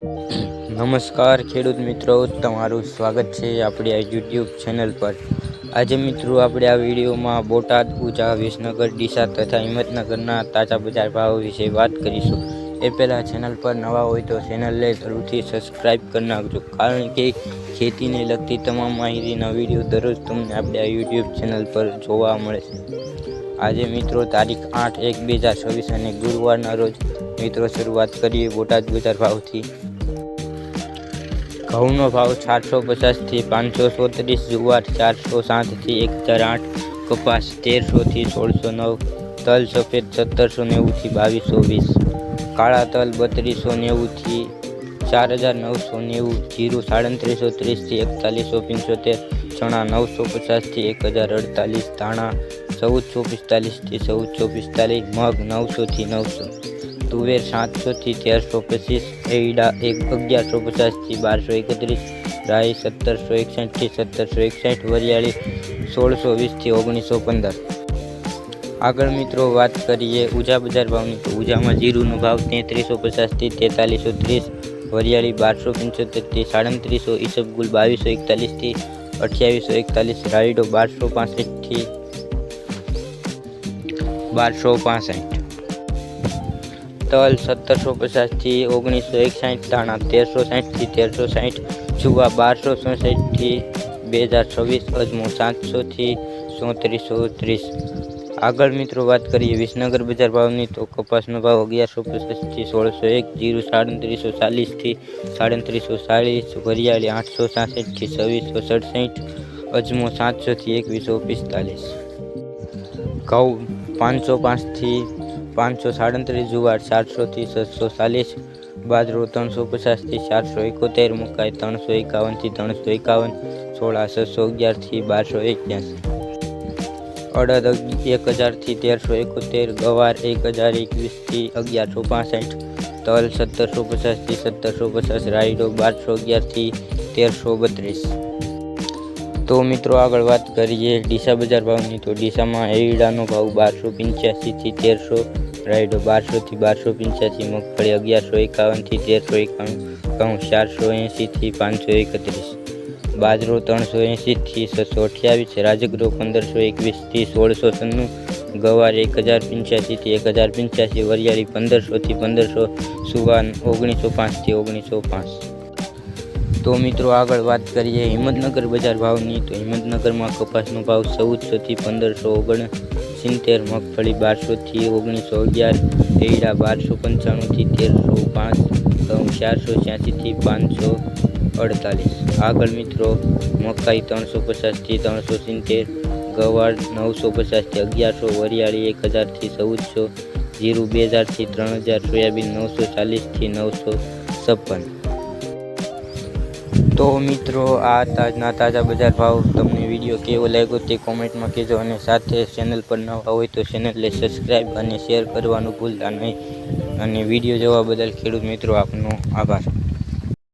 નમસ્કાર ખેડૂત મિત્રો, તમારું સ્વાગત છે આપણી આ યુટ્યુબ ચેનલ પર। આજે મિત્રો આપણે આ વિડીયોમાં બોટાદ, ઉંઝા, વિસનગર, ડીસા તથા હિંમતનગરના તાજા બજાર ભાવ વિશે વાત કરીશું। એ પહેલાં ચેનલ પર નવા હોય તો ચેનલને જરૂરથી સબસ્ક્રાઈબ કરી નાખજો, કારણ કે ખેતીને લગતી તમામ માહિતીના વિડીયો દરરોજ તમને આપણે આ યુટ્યુબ ચેનલ પર જોવા મળે છે। આજે મિત્રો તારીખ 8/1/2026 અને ગુરુવારના રોજ મિત્રો શરૂઆત કરીએ બોટાદ બજાર ભાવથી। ઘઉંનો ભાવ 450 થી 537, જુવાર 407 થી 1008, કપાસ 1300 થી 1609, તલ સફેદ 1790 થી 2220, કાળા તલ 3290 થી 4990, જીરું 3730 થી 4175, ચણા 950 થી 1048, ધાણા 1445 થી 1445, મગ 900 થી 900, તુવેર 700 થી 1325, એરડા 1150 થી 1231, રાઈ 1761 થી 1761, વરિયાળી 1620 થી 1915। આગળ મિત્રો વાત કરીએ ઉંઝા બજાર ભાવની તો ઉંઝામાં જીરુંનો ભાવ 3350 થી 4330, વરિયાળી 1275 થી 3700, ઈસબગુલ 2241 થી 2841, રાયડો 1265 થી 1265, તલ 1750 થી 1961, ધાણા 1360 થી 1360, જુવાર 1264 થી 2026, અજમો 700 થી 3430। આગળ મિત્રો વાત કરીએ વિસનગર બજાર ભાવની તો કપાસનો ભાવ 1150 થી 1601, જીરું 3740 થી 3740, વરિયાળી 866 થી 2667, અજમો 700 થી 2145, ઘઉં 505 થી 537, જુવાર 400 થી 740, બાજરો 350 થી 471, મકાઈ 351 થી 351, સોળા 611 થી 1281, અડદ 1000 થી 1371, ગવાર 1021 થી 1165, તલ 1750 થી 1750, રાયડો 1211 થી 1332। તો મિત્રો આગળ વાત કરીએ ડીસા બજાર ભાવની તો ડીસામાં એરડાનો ભાવ 1285 થી 1300, રાયડો 1200 થી 1285, મગફળી 1151 થી 1391, ઘઉં 480 થી 531, બાજરો 380 થી 628, રાજગરો 1521 થી 1696, ગવાર 1085 થી 1085, વરિયાળી 1500 થી 1500, સુવાન 1905 થી 1905। તો મિત્રો આગળ વાત કરીએ હિંમતનગર બજાર ભાવની તો હિંમતનગરમાં કપાસનો ભાવ 1400 થી 1579, મગફળી 1200 થી 1911, એરડા 1295 થી 1305, ઘઉં 486 થી 548। આગળ મિત્રો મકાઈ 350 થી 370, ગવાર 950 થી 1100, વરિયાળી 1000 થી 1400, જીરું 2000 થી 3000, સોયાબીન 940 થી 956। તો મિત્રો આ તાજા બજાર ભાવ તમને વિડીયો કેવો લાગ્યો તે કોમેન્ટમાં કહેજો, અને સાથે ચેનલ પર નવા હોય તો ચેનલને સબસ્ક્રાઈબ અને શેર કરવાનું ભૂલતા નહીં। અને વિડીયો જોવા બદલ ખેડૂત મિત્રો આપનો આભાર।